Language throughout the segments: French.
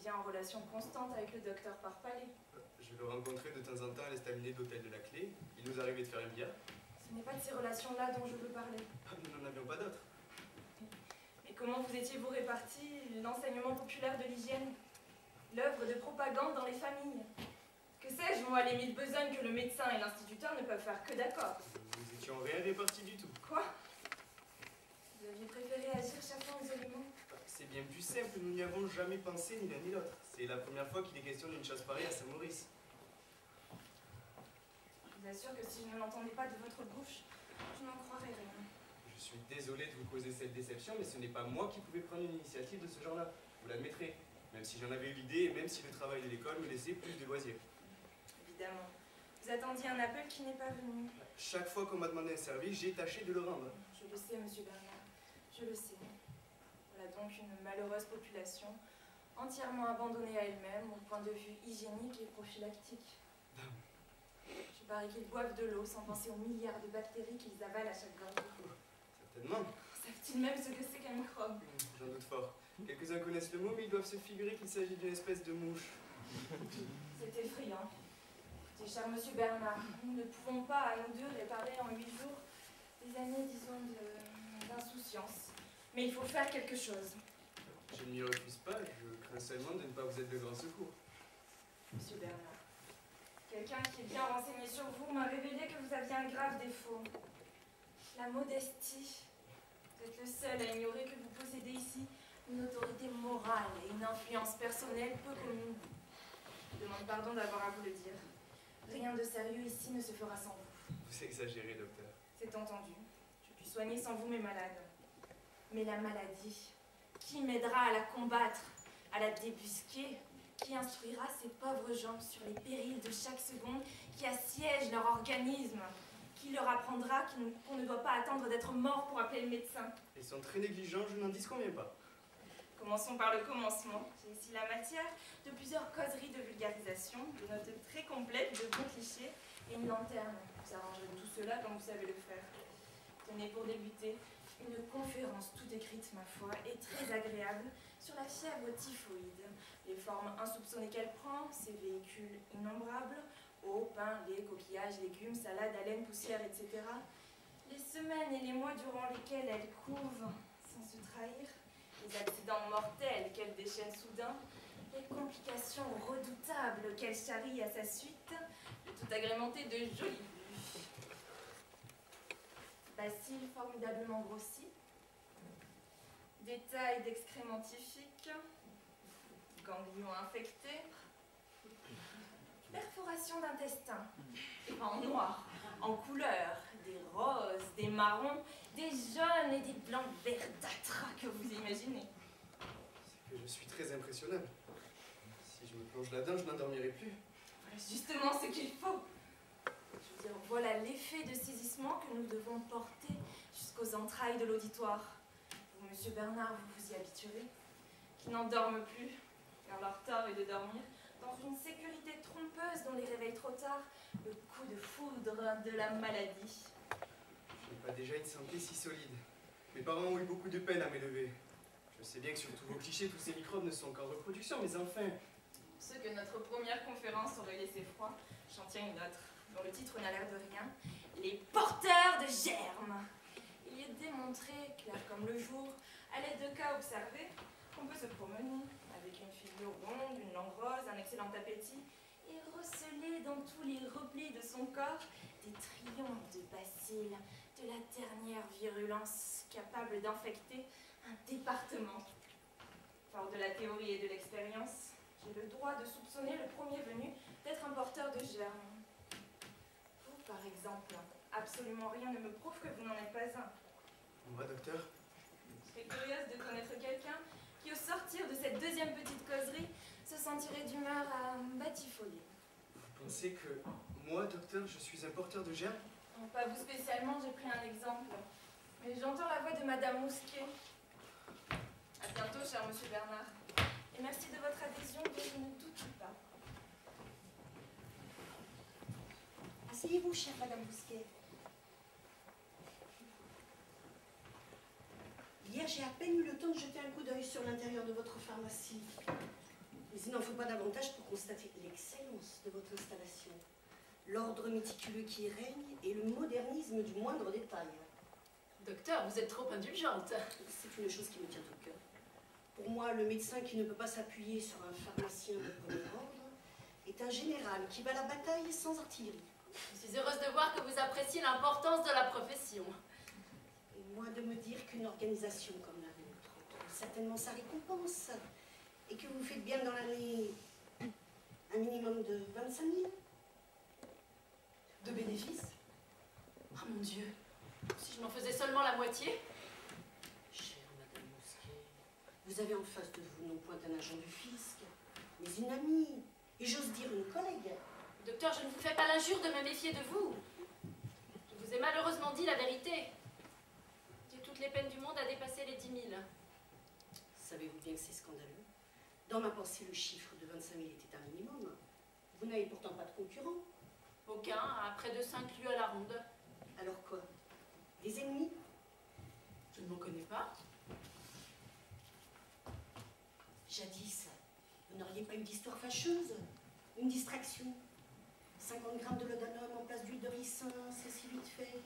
étiez en relation constante avec le docteur Parpalais. Je le rencontrais de temps en temps à l'estaminet d'Hôtel de la Clé. Il nous arrivait de faire un billard. Ce n'est pas de ces relations-là dont je veux parler. Nous n'en avions pas d'autres. Mais comment vous étiez-vous répartis l'enseignement populaire de l'hygiène, l'œuvre de propagande dans les familles? Que sais-je, moi, les mille besognes que le médecin et l'instituteur ne peuvent faire que d'accord. Nous étions rien répartis du tout. Quoi? Vous aviez préféré agir chacun isolément? C'est bien plus simple, nous n'y avons jamais pensé ni l'un ni l'autre. C'est la première fois qu'il est question d'une chose pareille à Saint-Maurice. Je vous assure que si je ne l'entendais pas de votre bouche, je n'en croirais rien. Je suis désolé de vous causer cette déception, mais ce n'est pas moi qui pouvais prendre une initiative de ce genre-là. Vous l'admettrez, même si j'en avais eu l'idée et même si le travail de l'école me laissait plus de loisirs. Évidemment. Vous attendiez un appel qui n'est pas venu. Chaque fois qu'on m'a demandé un service, j'ai tâché de le rendre. Je le sais, monsieur Bernard. Je le sais. Voilà donc une malheureuse population, entièrement abandonnée à elle-même au point de vue hygiénique et prophylactique. Je parie qu'ils boivent de l'eau sans penser aux milliards de bactéries qu'ils avalent à chaque gorgée. Certainement. Savent-ils même ce que c'est qu'un microbe? J'en doute fort. Quelques-uns connaissent le mot, mais ils doivent se figurer qu'il s'agit d'une espèce de mouche. C'est effrayant. Écoutez, cher monsieur Bernard, nous ne pouvons pas, à nous deux, réparer en 8 jours des années, disons, d'insouciance. Mais il faut faire quelque chose. Je n'y refuse pas, je crains seulement de ne pas vous être de grand secours. Monsieur Bernard, quelqu'un qui est bien renseigné sur vous m'a révélé que vous aviez un grave défaut. La modestie. Vous êtes le seul à ignorer que vous possédez ici une autorité morale et une influence personnelle peu commune. Je demande pardon d'avoir à vous le dire. Rien de sérieux ici ne se fera sans vous. Vous exagérez, docteur. C'est entendu. Je puis soigner sans vous mes malades. Mais la maladie, qui m'aidera à la combattre, à la débusquer? Qui instruira ces pauvres gens sur les périls de chaque seconde qui assiègent leur organisme? Qui leur apprendra qu'on ne doit pas attendre d'être mort pour appeler le médecin? Ils sont très négligents, je n'en disconviens pas. Commençons par le commencement. J'ai ici la matière de plusieurs causeries de vulgarisation, de notes très complètes, de bons clichés et une lanterne. Vous arrangerez tout cela comme vous savez le faire. Tenez pour débuter une conférence toute écrite, ma foi, et très agréable sur la fièvre typhoïde, les formes insoupçonnées qu'elle prend, ses véhicules innombrables, eau, pain, lait, coquillages, légumes, salades, haleine, poussière, etc. Les semaines et les mois durant lesquels elle couve sans se trahir, les accidents mortels qu'elle déchaîne soudain, les complications redoutables qu'elle charrie à sa suite, le tout agrémenté de jolies vues. Bacilles formidablement grossis, détails d'excréments typhiques, ganglions infectés, perforation d'intestin, en noir, en couleur, des roses, des marrons, des jaunes et des blancs verdâtres que vous imaginez. C'est que je suis très impressionnable. Si je me plonge là-dedans, je n'endormirai plus. Voilà justement ce qu'il faut. Je veux dire, voilà l'effet de saisissement que nous devons porter jusqu'aux entrailles de l'auditoire. Vous, monsieur Bernard, vous vous y habituerez. Qui n'endorment plus, car leur tort est de dormir, dans une sécurité trompeuse dont les réveille trop tard le coup de foudre de la maladie. Je n'ai pas déjà une santé si solide. Mes parents ont eu beaucoup de peine à m'élever. Je sais bien que sur tous vos clichés, tous ces microbes ne sont qu'en reproduction, mais enfin... Ceux que notre première conférence aurait laissé froid, j'en tiens une autre, dont le titre n'a l'air de rien, les porteurs de germes. Il est démontré, clair comme le jour, à l'aide de cas observés, qu'on peut se promener avec une figure ronde, une langue rose, un excellent appétit, et receler dans tous les replis de son corps des triomphes de bacilles de la dernière virulence capable d'infecter un département. Fort de la théorie et de l'expérience, j'ai le droit de soupçonner le premier venu d'être un porteur de germes. Vous, par exemple, absolument rien ne me prouve que vous n'en êtes pas un. Moi, docteur? Je serais curieuse de connaître quelqu'un qui, au sortir de cette deuxième petite causerie, se sentirait d'humeur à batifoler. Vous pensez que moi, docteur, je suis un porteur de germes? Non, pas vous spécialement, j'ai pris un exemple. Mais j'entends la voix de Madame Mousquet. À bientôt, cher monsieur Bernard. Et merci de votre adhésion dont je ne doute pas. Asseyez-vous, chère Madame Mousquet. Hier, j'ai à peine eu le temps de jeter un coup d'œil sur l'intérieur de votre pharmacie. Les n'en faut pas davantage pour constater l'excellence de votre installation, l'ordre méticuleux qui y règne et le modernisme du moindre détail. Docteur, vous êtes trop indulgente. C'est une chose qui me tient au cœur. Pour moi, le médecin qui ne peut pas s'appuyer sur un pharmacien de premier ordre est un général qui va à la bataille sans artillerie. Je suis heureuse de voir que vous appréciez l'importance de la profession. Et moi de me dire qu'une organisation comme la vôtre trouve certainement sa récompense et que vous faites bien dans l'année un minimum de 25 000. De bénéfices? Oh mon Dieu, si je m'en faisais seulement la moitié. Chère Madame Mousquet, vous avez en face de vous non point un agent du fisc, mais une amie, et j'ose dire une collègue. Docteur, je ne vous fais pas l'injure de me méfier de vous. Je vous ai malheureusement dit la vérité. J'ai toutes les peines du monde à dépasser les 10 000. Savez-vous bien que c'est scandaleux? Dans ma pensée, le chiffre de 25 000 était un minimum. Vous n'avez pourtant pas de concurrents. Aucun, à près de 5 lieues à la ronde. Alors quoi? Des ennemis? Je ne m'en connais pas. Jadis, vous n'auriez pas eu d'histoire fâcheuse? Une distraction? 50 grammes de laudanum en place d'huile de ricin, c'est si vite fait.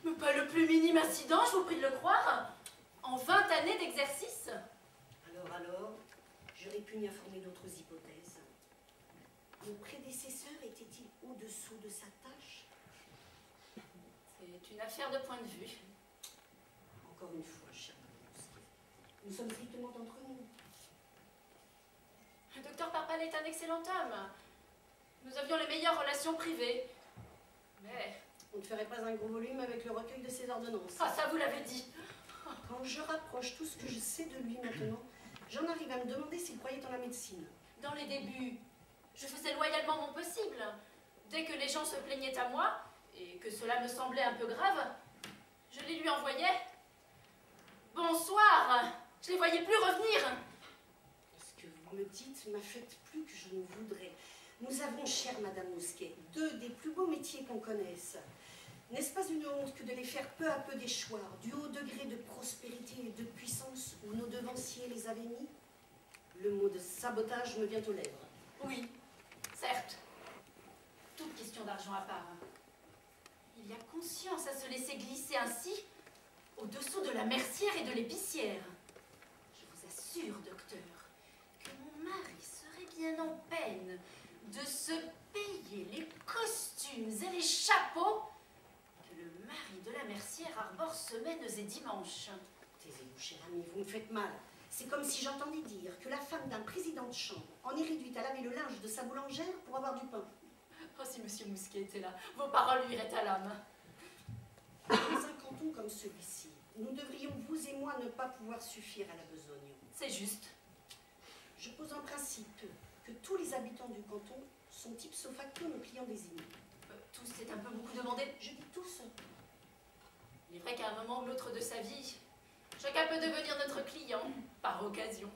Mais pas le plus minime incident, je vous prie de le croire. En 20 années d'exercice. Alors, j'aurais pu m'y informer d'autres hypothèses. Mon prédécesseur était-il au-dessous de sa tâche? C'est une affaire de point de vue. Encore une fois, cher Madame Mousquet, nous sommes strictement entre nous. Le docteur Parpal est un excellent homme. Nous avions les meilleures relations privées. Mais... On ne ferait pas un gros volume avec le recueil de ses ordonnances. Ah, ça vous l'avez dit. Quand je rapproche tout ce que je sais de lui maintenant, j'en arrive à me demander s'il croyait en la médecine. Dans les débuts, je faisais loyalement mon possible. Dès que les gens se plaignaient à moi, et que cela me semblait un peu grave, je les lui envoyais. Bonsoir, je les voyais plus revenir. Ce que vous me dites m'affecte plus que je ne voudrais. Nous avons, chère Madame Mousquet, deux des plus beaux métiers qu'on connaisse. N'est-ce pas une honte que de les faire peu à peu déchoir du haut degré de prospérité et de puissance où nos devanciers les avaient mis? Le mot de sabotage me vient aux lèvres. Oui, certes. Toute question d'argent à part. Il y a conscience à se laisser glisser ainsi au-dessous de la mercière et de l'épicière. Je vous assure, docteur, que mon mari serait bien en peine de se payer les costumes et les chapeaux que le mari de la mercière arbore semaines et dimanches. Taisez-vous, cher ami, vous me faites mal. C'est comme si j'entendais dire que la femme d'un président de chambre en est réduite à laver le linge de sa boulangère pour avoir du pain. Oh, si monsieur Mousquet était là, vos paroles lui iraient à l'âme. Dans un canton comme celui-ci, nous devrions, vous et moi, ne pas pouvoir suffire à la besogne. C'est juste. Je pose un principe que tous les habitants du canton sont ipso facto nos clients désignés. Tous, c'est un peu beaucoup demandé. Je dis tous. Il est vrai qu'à un moment ou l'autre de sa vie, chacun peut devenir notre client, par occasion.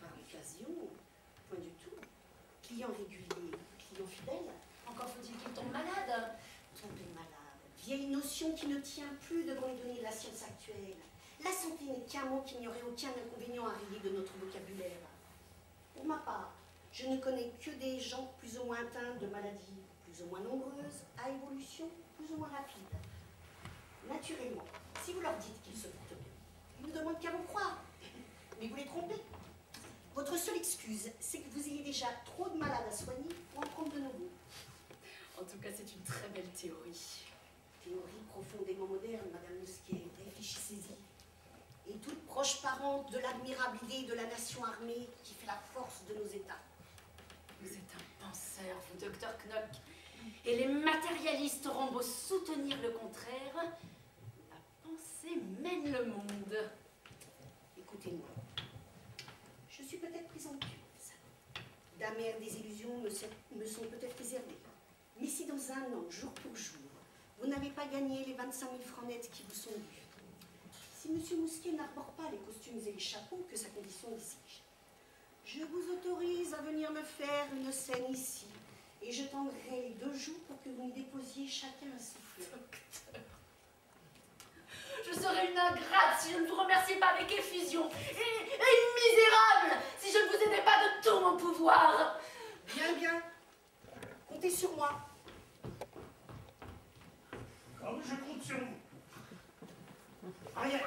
Par occasion, point du tout. Client régulier, client fidèle. Encore faut-il qu'il tombe malade. Tomber malade. Vieille notion qui ne tient plus devant les données de la science actuelle. La santé n'est qu'un mot qu'il n'y aurait aucun inconvénient à rayer de notre vocabulaire. Pour ma part, je ne connais que des gens plus ou moins atteints de maladies plus ou moins nombreuses, à évolution plus ou moins rapide. Naturellement, si vous leur dites qu'ils se portent bien, ils ne demandent qu'à vous croire. Mais vous les trompez. Votre seule excuse, c'est que vous ayez déjà trop de malades à soigner pour en prendre de nouveaux. En tout cas, c'est une très belle théorie. Théorie profondément moderne, Madame Mousquet, réfléchissez-y. Et toute proche parente de l'admirable idée de la nation armée qui fait la force de nos États. Vous êtes un penseur, vous, docteur Knock. Et les matérialistes auront beau soutenir le contraire, la pensée mène le monde. Écoutez-moi. Je suis peut-être présomptueuse. D'amères désillusions me sont peut-être réservées. Mais si dans un an, jour pour jour, vous n'avez pas gagné les 25 000 francs nets qui vous sont dus, si M. Mousquet n'arbore pas les costumes et les chapeaux que sa condition exige, je vous autorise à venir me faire une scène ici, et je tendrai les 2 jours pour que vous me déposiez chacun un souffle. Docteur, je serais une ingrate si je ne vous remerciais pas avec effusion, et une misérable si je ne vous aidais pas de tout mon pouvoir. soir. Bien, bien. Comptez sur moi. Comme je compte sur vous. Rien.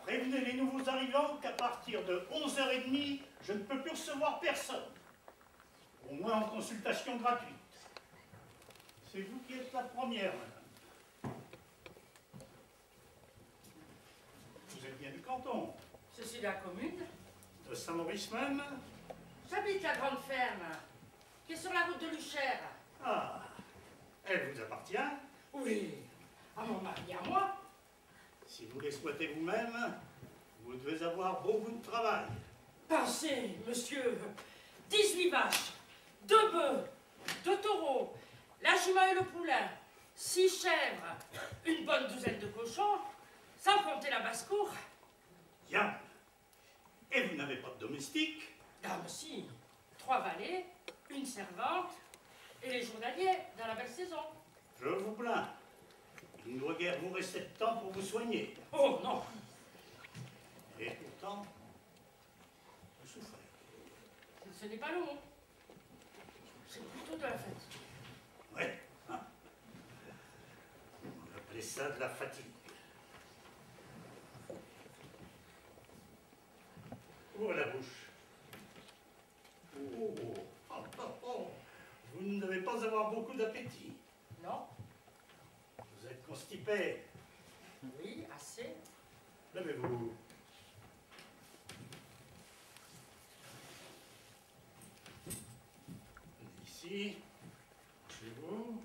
Prévenez les nouveaux arrivants qu'à partir de 11h30, je ne peux plus recevoir personne. Au moins en consultation gratuite. C'est vous qui êtes la première, madame. Vous êtes bien du canton. Je suis de la commune. De Saint-Maurice même. J'habite la grande ferme, qui est sur la route de Luchère. Ah, elle vous appartient. Oui, à mon mari et à moi. Si vous l'exploitez vous-même, vous devez avoir beaucoup de travail. Pensez, monsieur, 18 vaches, 2 bœufs, 2 taureaux, la jument et le poulain, 6 chèvres, une bonne douzaine de cochons, sans compter la basse-cour. Bien. Et vous n'avez pas de domestique? Ah, mais si, 3 valets, une servante et les journaliers dans la belle saison. Je vous plains. Il ne doit guère vous rester de temps pour vous soigner. Oh non, Et pourtant, vous souffrez. ce n'est pas le mot. C'est plutôt de la fatigue. Ouais. Hein. On appelait ça de la fatigue. Ouvrez la bouche. Oh, oh, oh, oh, oh. Vous ne devez pas avoir beaucoup d'appétit. Non? Vous êtes constipé. Oui, assez. Levez-vous. Ici, chez vous.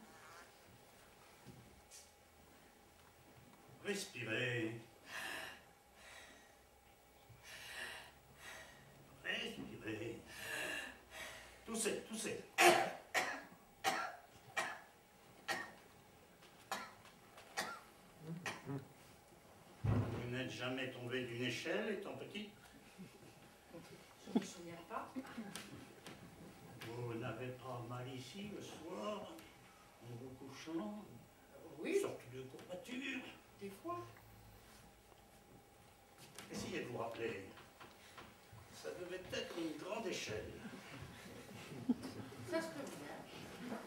Respirez. Respirez. Toussez, toussez. Vous n'êtes jamais tombé d'une échelle étant petit? Je ne me souviens pas. Vous n'avez pas mal ici le soir, en vous couchant? Oui, Sorte de courbature. des fois. Essayez de vous rappeler. Ça devait être une grande échelle. Ça se peut bien.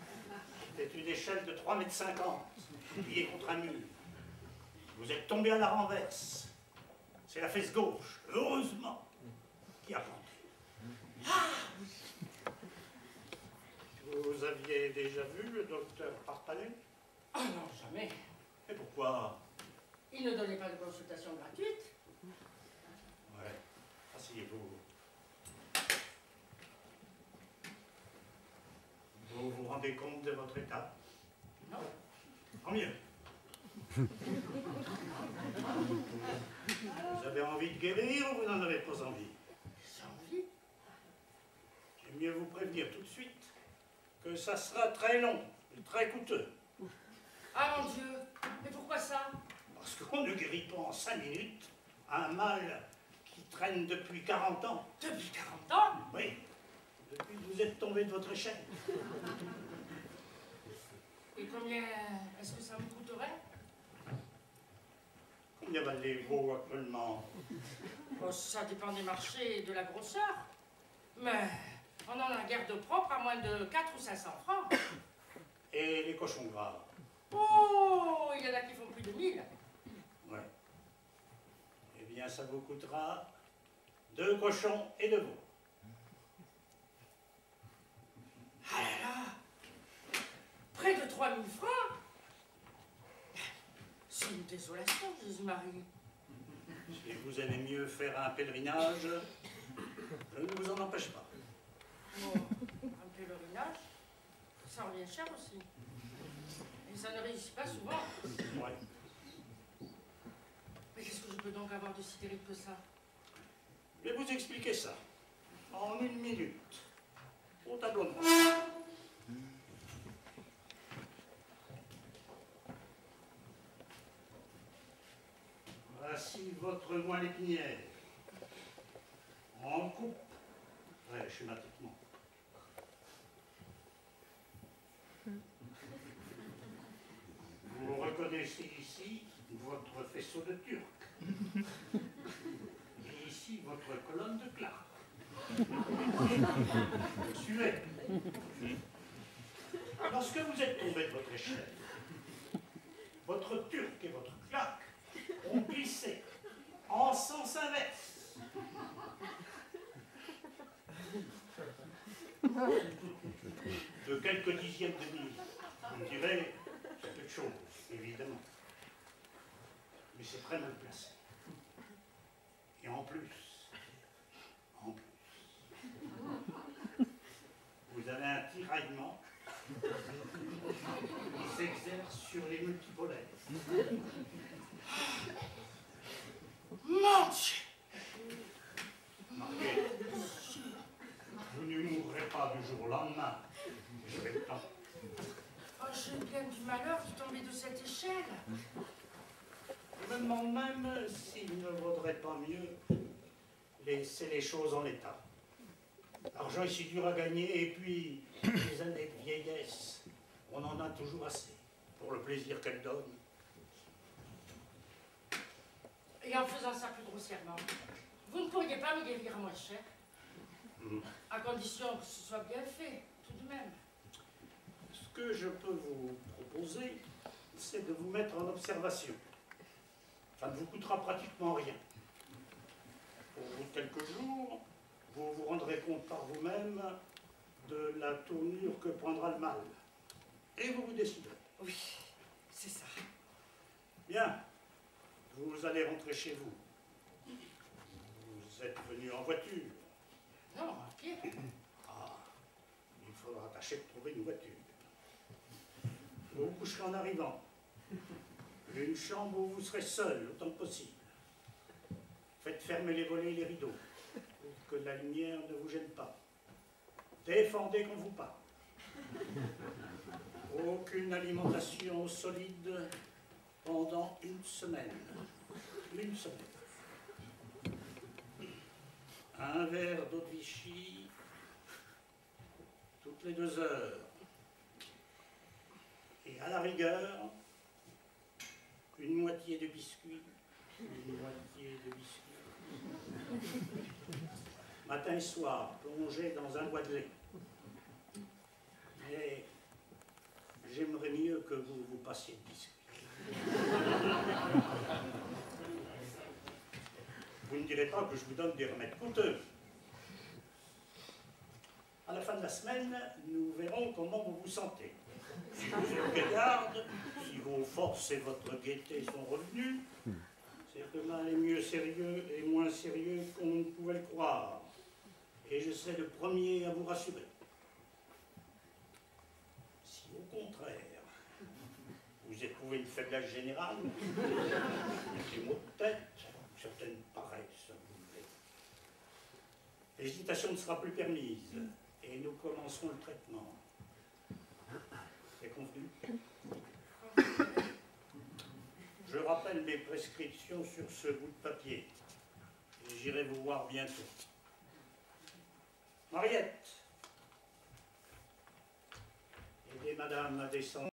C'était une échelle de 3,50 m, pliée contre un mur. Vous êtes tombé à la renverse. C'est la fesse gauche, heureusement, qui a planté. Vous aviez déjà vu le docteur Parpalais? Ah non, jamais. Et pourquoi? Il ne donnait pas de consultation gratuite. Ouais, asseyez-vous. Vous vous rendez compte de votre état? Non. Tant mieux. Vous avez envie de guérir ou vous n'en avez pas envie? J'ai envie. J'aime mieux vous prévenir tout de suite que ça sera très long et très coûteux. Ah mon Dieu, mais pourquoi ça? Parce qu'on ne guérit pas en 5 minutes un mal qui traîne depuis 40 ans. Depuis 40 ans? Oui, depuis que vous êtes tombé de votre échelle. Et combien est-ce que ça me coûterait? Combien valez-vous actuellement? Oh, ça dépend des marchés et de la grosseur. Mais on en a guère de propre à moins de 400 ou 500 francs. Et les cochons gras? Oh, il y en a qui font plus de 1000. Ouais. Eh bien, ça vous coûtera 2 cochons et 2 veaux. Ah là là, près de 3000 francs. C'est une désolation, Jésus-Marie. Si vous aimez mieux faire un pèlerinage, je ne vous en empêche pas. Oh, un pèlerinage, ça revient cher aussi. Et ça ne réussit pas souvent. Ouais. Mais qu'est-ce que je peux donc avoir de si terrible que ça? Je vais vous expliquer ça en 1 minute, au tableau noir. Voici votre moelle épinière, en coupe, très schématiquement. Vous reconnaissez ici votre faisceau de turc. Et ici votre colonne de Clark. Vous suivez? Lorsque vous êtes tombé de votre échelle, votre turc et votre claque ont glissé en sens inverse. De quelques dixièmes de minute. Vous me direz, c'est peu de chose, évidemment. Mais c'est très mal placé. Et en plus, vous avez un tiraillement qui s'exerce sur les multipolaires. Mon Dieu! Marguerite, vous ne mourrez pas du jour au lendemain. J'aurai le temps. Oh, j'ai bien du malheur de tomber de cette échelle. Je me demande même s'il ne vaudrait pas mieux laisser les choses en l'état. L'argent est si dur à gagner, et puis les années de vieillesse, on en a toujours assez, pour le plaisir qu'elles donnent. Et en faisant ça plus grossièrement, vous ne pourriez pas me guérir moins cher, à condition que ce soit bien fait, tout de même. Ce que je peux vous proposer, c'est de vous mettre en observation. Ça ne vous coûtera pratiquement rien. Au bout de quelques jours, vous vous rendrez compte par vous-même de la tournure que prendra le mal. Et vous vous déciderez. Oui, c'est ça. Bien, vous allez rentrer chez vous. Vous êtes venu en voiture. Non, à pied. Ah, il faudra tâcher de trouver une voiture. Vous vous coucherez en arrivant. Une chambre où vous serez seul autant que possible. Faites fermer les volets et les rideaux pour que la lumière ne vous gêne pas. Défendez quand vous parle. Aucune alimentation solide pendant une semaine. Une semaine. Un verre d'eau de Vichy toutes les 2 heures. Et à la rigueur, une moitié de biscuit. Une moitié de biscuit. Matin et soir, plongé dans un bois de lait. Mais j'aimerais mieux que vous vous passiez de biscuit. Vous ne direz pas que je vous donne des remèdes coûteux. À la fin de la semaine, nous verrons comment vous vous sentez. Si vous êtes gaillarde, si vos forces et votre gaieté sont revenues, c'est que l'un est mieux sérieux et moins sérieux qu'on ne pouvait le croire. Et je serai le premier à vous rassurer. Si au contraire, vous éprouvez une faiblesse générale, des maux de tête, certaines paresse, l'hésitation ne sera plus permise et nous commencerons le traitement. C'est convenu? Je rappelle mes prescriptions sur ce bout de papier et j'irai vous voir bientôt. Mariette, aidez madame à descendre.